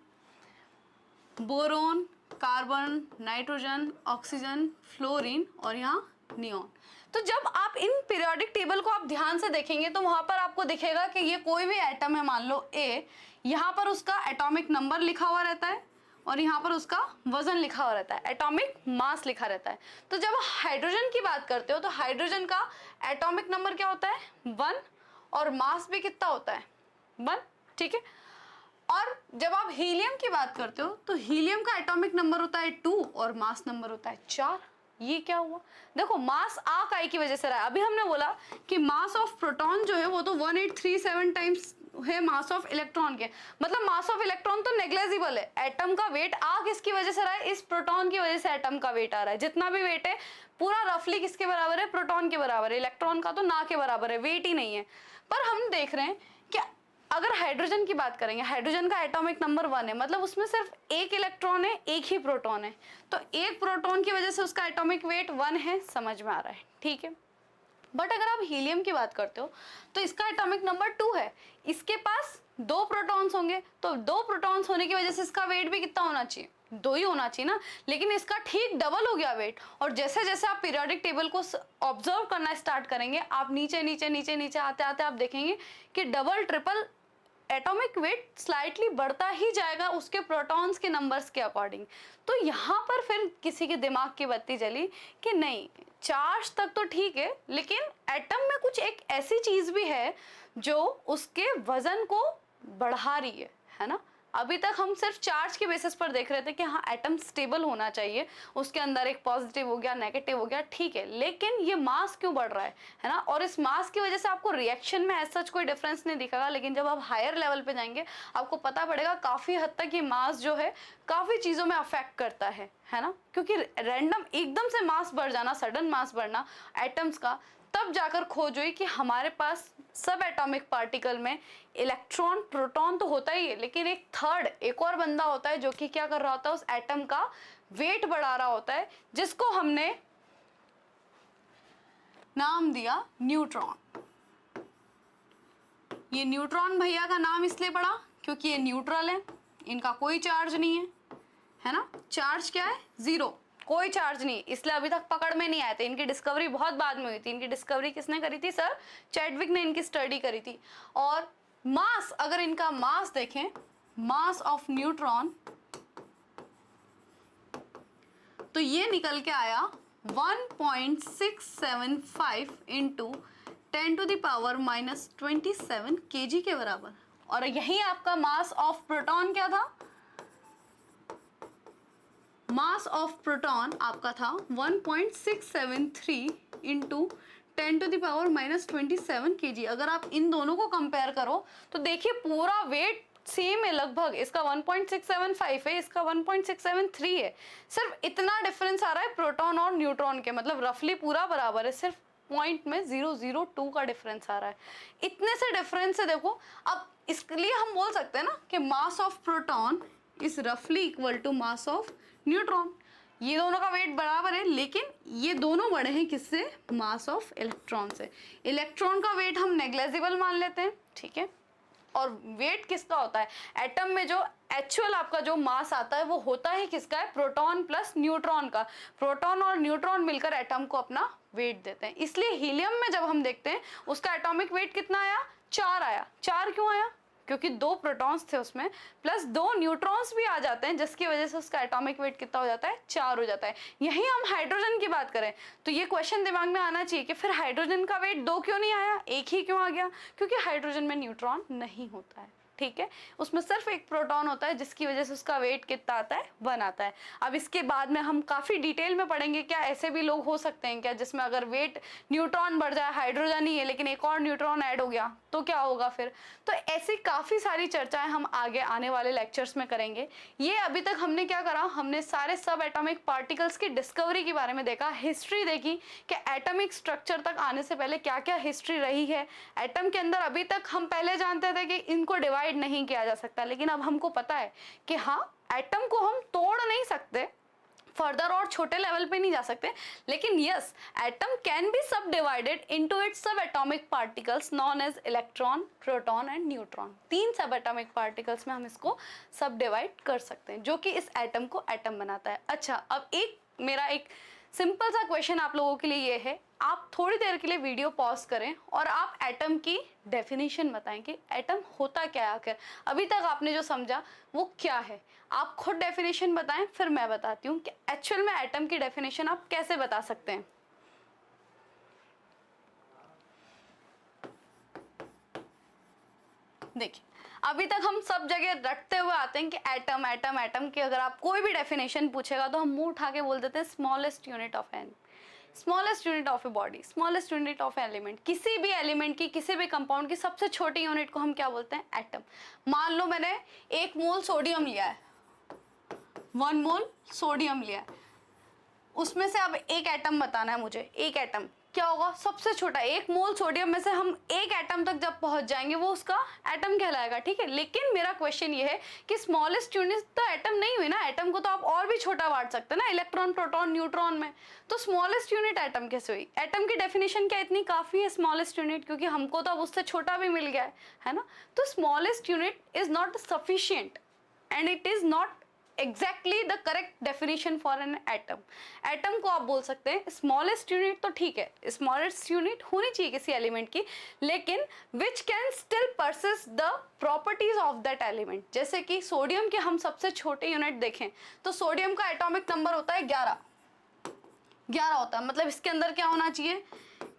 boron, carbon, nitrogen, oxygen, fluorine और यहाँ नियॉन। तो जब आप इन पीरियोडिक टेबल को आप ध्यान से देखेंगे तो वहां पर आपको दिखेगा कि ये कोई भी एटम है, मान लो ए, यहाँ पर उसका एटॉमिक नंबर लिखा हुआ रहता है और यहाँ पर उसका वजन लिखा हुआ रहता है, एटॉमिक मास लिखा रहता है। तो जब हाइड्रोजन की बात करते हो तो हाइड्रोजन का एटॉमिक नंबर क्या होता है, 1, और मास भी कितना होता है, 1, ठीक है। और जब आप हीलियम की बात करते हो तो हीलियम का एटॉमिक नंबर होता है 2 और मास नंबर होता है 4। ये क्या हुआ, देखो मास आकाई की वजह से रहा है। अभी हमने बोला कि मास ऑफ प्रोटॉन जो है वो तो 1837 टाइम्स है मास ऑफ इलेक्ट्रॉन के, मतलब मास ऑफ इलेक्ट्रॉन तो नेग्लेजिबल है। एटम का वेट आ किसकी वजह से रहा है, इस प्रोटॉन की वजह से एटम का वेट आ रहा है। जितना भी वेट है पूरा रफली किसके बराबर है, प्रोटॉन के बराबर है, इलेक्ट्रॉन का तो ना के बराबर है, वेट ही नहीं है। पर हम देख रहे हैं कि अगर हाइड्रोजन की बात करेंगे, हाइड्रोजन का एटॉमिक नंबर 1 है, मतलब उसमें सिर्फ एक इलेक्ट्रॉन है, एक ही प्रोटॉन है, तो एक प्रोटॉन की वजह से उसका एटॉमिक वेट 1 है, समझ में आ रहा है, ठीक है। बट अगर आप हीलियम की बात करते हो तो इसका एटॉमिक नंबर 2 है, इसके पास 2 प्रोटॉन्स होंगे, तो 2 प्रोटॉन्स होने की वजह से इसका वेट भी कितना होना चाहिए, 2 ही होना चाहिए ना, लेकिन इसका ठीक डबल हो गया वेट। और जैसे जैसे आप पीरियोडिक टेबल को ऑब्जर्व करना स्टार्ट करेंगे, आप नीचे नीचे नीचे नीचे आते आते आप देखेंगे कि double triple atomic weight slightly बढ़ता ही जाएगा उसके प्रोटॉन्स के नंबर्स के अकॉर्डिंग। तो यहाँ पर फिर किसी के दिमाग की बत्ती जली कि नहीं, चार्ज तक तो ठीक है, लेकिन एटम में कुछ एक ऐसी चीज भी है जो उसके वजन को बढ़ा रही है ना। अभी तक हम सिर्फ चार्ज के बेसिस पर देख रहे थे कि हाँ एटम स्टेबल होना चाहिए, उसके अंदर एक पॉजिटिव हो गया, नेगेटिव हो गया, ठीक है, लेकिन ये मास क्यों बढ़ रहा है ना। और इस मास की वजह से आपको रिएक्शन में एज सच कोई डिफरेंस नहीं दिखेगा, लेकिन जब आप हायर लेवल पे जाएंगे आपको पता पड़ेगा काफी हद तक ये मास जो है काफी चीजों में अफेक्ट करता है ना। क्योंकि रैंडम एकदम से मास बढ़ जाना, सडन मास बढ़ना एटम्स का, तब जाकर खोज हुई कि हमारे पास सब एटॉमिक पार्टिकल में इलेक्ट्रॉन, प्रोटॉन तो होता ही है, लेकिन एक थर्ड, एक और बंदा होता है जो कि क्या कर रहा होता है, उस एटम का वेट बढ़ा रहा होता है, जिसको हमने नाम दिया न्यूट्रॉन। ये न्यूट्रॉन भैया का नाम इसलिए पड़ा क्योंकि ये न्यूट्रल है, इनका कोई चार्ज नहीं है ना। चार्ज क्या है, 0, कोई चार्ज नहीं, इसलिए अभी तक पकड़ में नहीं आए थे। इनकी डिस्कवरी बहुत बाद में हुई थी। इनकी डिस्कवरी किसने करी थी, सर चैडविक ने इनकी स्टडी करी थी। और मास, अगर इनका मास देखें, मास ऑफ न्यूट्रॉन, तो ये निकल के आया 1.675 इंटू 10⁻⁻27 kg के बराबर। और यही आपका मास ऑफ प्रोटॉन क्या था, मास ऑफ प्रोटॉन आपका था 1.673 इंटू 10⁻⁻27 kg। अगर आप इन दोनों को कंपेयर करो तो देखिए पूरा वेट सेम है लगभग, इसका 1.675 है, इसका 1.673 है। सिर्फ इतना डिफरेंस आ रहा है प्रोटॉन और न्यूट्रॉन के, मतलब रफली पूरा बराबर है, सिर्फ पॉइंट में 0.002 का डिफरेंस आ रहा है। इतने से डिफरेंस से देखो, अब इसके लिए हम बोल सकते हैं ना कि मास ऑफ प्रोटॉन इज रफली equal to mass of neutron. ये दोनों का वेट बराबर है, लेकिन ये दोनों बड़े हैं किससे? मास ऑफ इलेक्ट्रॉन से। इलेक्ट्रॉन का वेट हम नेग्लेजिबल मान लेते हैं, ठीक है। और वेट किसका होता है? एटम में जो एक्चुअल आपका जो मास आता है वो होता है किसका है? प्रोटॉन प्लस न्यूट्रॉन का। प्रोटॉन और न्यूट्रॉन मिलकर एटम को अपना वेट देते हैं। इसलिए हीलियम में जब हम देखते हैं उसका एटॉमिक वेट कितना आया? 4 आया। 4 क्यों आया? क्योंकि 2 प्रोटॉन्स थे उसमें प्लस 2 न्यूट्रॉन्स भी आ जाते हैं, जिसकी वजह से उसका एटॉमिक वेट कितना हो जाता है? 4 हो जाता है। यही हम हाइड्रोजन की बात करें तो ये क्वेश्चन दिमाग में आना चाहिए कि फिर हाइड्रोजन का वेट 2 क्यों नहीं आया, 1 ही क्यों आ गया? क्योंकि हाइड्रोजन में न्यूट्रॉन नहीं होता है, ठीक है। उसमें सिर्फ एक प्रोटॉन होता है, जिसकी वजह से उसका वेट कितना आता है? 1 आता है। अब इसके बाद में हम काफी डिटेल में पढ़ेंगे क्या ऐसे भी लोग हो सकते हैं क्या जिसमें अगर वेट न्यूट्रॉन बढ़ जाए, हाइड्रोजन ही है लेकिन एक और न्यूट्रॉन ऐड हो गया तो क्या होगा फिर? तो ऐसी काफी सारी चर्चाएं हम आगे आने वाले लेक्चर्स में करेंगे। ये अभी तक हमने क्या करा, हमने सारे सब एटॉमिक पार्टिकल्स की डिस्कवरी के बारे में देखा, हिस्ट्री देखी कि एटॉमिक स्ट्रक्चर तक आने से पहले क्या क्या हिस्ट्री रही है। एटम के अंदर अभी तक हम पहले जानते थे कि इनको डिवाइड नहीं किया जा सकता, लेकिन अब हमको पता है कि हाँ एटम को हम तोड़ नहीं सकते, फर्दर और छोटे लेवल पे नहीं जा सकते, लेकिन yes atom can be subdivided into its subatomic particles known as electron, proton and neutron. 3 subatomic particles में हम इसको सब डिवाइड कर सकते हैं, जो कि इस एटम को एटम बनाता है। अच्छा, अब मेरा एक सिंपल सा क्वेश्चन आप लोगों के लिए ये है, आप थोड़ी देर के लिए वीडियो पॉज करें और आप एटम की डेफिनेशन बताएं कि एटम होता क्या है आखिर। अभी तक आपने जो समझा वो क्या है, आप खुद डेफिनेशन बताएं, फिर मैं बताती हूँ कि एक्चुअल में एटम की डेफिनेशन आप कैसे बता सकते हैं। देखिए, अभी तक हम सब जगह रटते हुए आते हैं कि एटम एटम एटम की अगर आप कोई भी डेफिनेशन पूछेगा तो हम मुंह उठा के बोल देते हैं smallest unit of an, smallest unit of a body, smallest unit of element. किसी भी एलिमेंट की, किसी भी कंपाउंड की सबसे छोटी यूनिट को हम क्या बोलते हैं? एटम। मान लो मैंने 1 मोल सोडियम लिया है, 1 मोल सोडियम लिया है, उसमें से अब एक एटम बताना है मुझे। एक एटम क्या होगा? सबसे छोटा। 1 मोल सोडियम में से हम एक एटम तक जब पहुंच जाएंगे वो उसका एटम कहलाएगा, ठीक है। लेकिन मेरा क्वेश्चन ये है कि स्मॉलेस्ट यूनिट तो एटम नहीं हुई ना, एटम को तो आप और भी छोटा बांट सकते हैं ना, इलेक्ट्रॉन, प्रोटॉन, न्यूट्रॉन में। तो स्मॉलेस्ट यूनिट एटम कैसे हुई? एटम की डेफिनेशन क्या इतनी काफी है स्मॉलेस्ट यूनिट, क्योंकि हमको तो अब उससे छोटा भी मिल गया है ना। तो smallest unit is not sufficient and it is not exactly the correct definition for an atom. Atom को आप बोल सकते हैं स्मॉलेस्ट यूनिट, तो ठीक है स्मॉलेस्ट यूनिट होनी चाहिए किसी एलिमेंट की, लेकिन which can still persist the properties of that element. जैसे कि सोडियम के हम सबसे छोटे यूनिट देखें तो सोडियम का एटॉमिक नंबर होता है 11 होता है, मतलब इसके अंदर क्या होना चाहिए?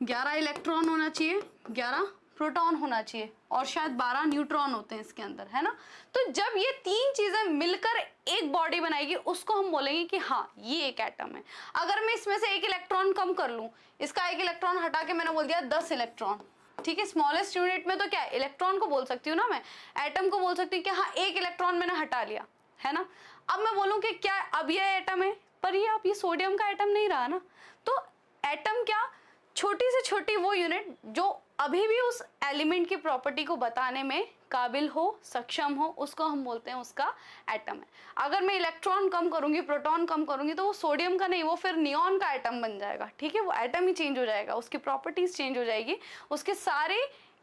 11 इलेक्ट्रॉन होना चाहिए, 11 प्रोटॉन होना चाहिए और शायद 12 न्यूट्रॉन होते हैं इसके अंदर, है ना। तो जब ये 3 चीजें मिलकर एक बॉडी बनाएगी उसको हम बोलेंगे कि हाँ ये एक एटम है। अगर मैं इसमें से एक इलेक्ट्रॉन कम कर लूं, इसका एक इलेक्ट्रॉन हटा के मैंने बोल दिया 10 इलेक्ट्रॉन, ठीक है। स्मॉलेस्ट यूनिट में तो क्या है, इलेक्ट्रॉन को बोल सकती हूँ ना मैं, एटम को बोल सकती हूँ कि हाँ एक इलेक्ट्रॉन मैंने हटा लिया, है ना। अब मैं बोलूँ कि क्या अब ये एटम है, पर ये अब ये सोडियम का एटम नहीं रहा ना। तो एटम क्या, छोटी से छोटी वो यूनिट जो अभी भी उस एलिमेंट की प्रॉपर्टी को बताने में काबिल हो, सक्षम हो, उसको हम बोलते हैं उसका एटम है। अगर मैं इलेक्ट्रॉन कम करूंगी, प्रोटॉन कम करूंगी, तो वो सोडियम का नहीं, वो फिर नियॉन का एटम बन जाएगा, ठीक है। वो एटम ही चेंज हो जाएगा, उसकी प्रॉपर्टीज चेंज हो जाएगी, उसके सारे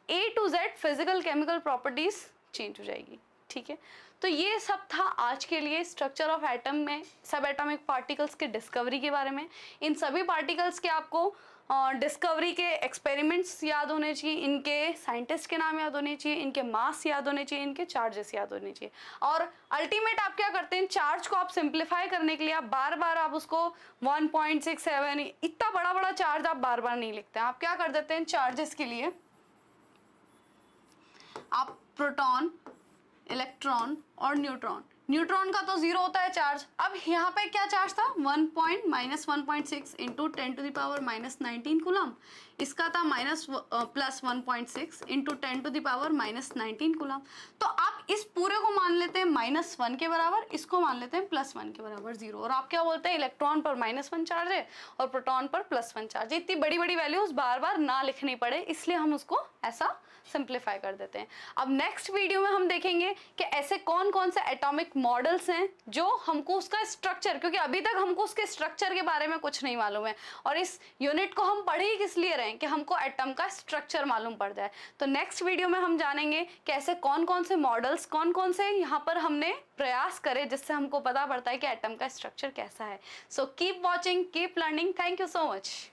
A to Z physical chemical properties change हो जाएगी, ठीक है। तो ये सब था आज के लिए स्ट्रक्चर ऑफ एटम में सब एटॉमिक पार्टिकल्स के डिस्कवरी के बारे में। इन सभी पार्टिकल्स के आपको डिस्कवरी के एक्सपेरिमेंट्स याद होने चाहिए, इनके साइंटिस्ट के नाम याद होने चाहिए, इनके मास याद होने चाहिए, इनके चार्जेस याद होने चाहिए। और अल्टीमेट आप क्या करते हैं, चार्ज को आप सिंप्लीफाई करने के लिए आप बार बार आप उसको 1.67 इतना बड़ा बड़ा चार्ज आप बार बार नहीं लिखते हैं। आप क्या कर देते हैं, चार्जेस के लिए आप प्रोटॉन, इलेक्ट्रॉन और न्यूट्रॉन न्यूट्रॉन का तो जीरो होता है चार्ज। अब यहाँ पे क्या चार्ज था, 1.6 इंटू 10⁻⁻19 कूलम। इसका था +1.6 इंटू 10⁻⁻19 कूलम। तो आप इस पूरे को मान लेते हैं -1 के बराबर, इसको मान लेते हैं +1 के बराबर 0। और आप क्या बोलते हैं, इलेक्ट्रॉन पर -1 चार्ज है और प्रोटॉन पर +1 चार्ज है। इतनी बड़ी बड़ी वैल्यूज बार बार ना लिखनी पड़े, इसलिए हम उसको ऐसा सिंप्लीफाई कर देते हैं। अब नेक्स्ट वीडियो में हम देखेंगे कि ऐसे कौन कौन से एटॉमिक मॉडल्स हैं जो हमको उसका स्ट्रक्चर, क्योंकि अभी तक हमको उसके स्ट्रक्चर के बारे में कुछ नहीं मालूम है, और इस यूनिट को हम पढ़ ही किस लिए रहे हैं कि हमको एटम का स्ट्रक्चर मालूम पड़ जाए। तो नेक्स्ट वीडियो में हम जानेंगे कि ऐसे कौन कौन से मॉडल्स, कौन कौन से यहाँ पर हमने प्रयास करे जिससे हमको पता पड़ता है कि एटम का स्ट्रक्चर कैसा है। So keep watching, keep learning. Thank you so much.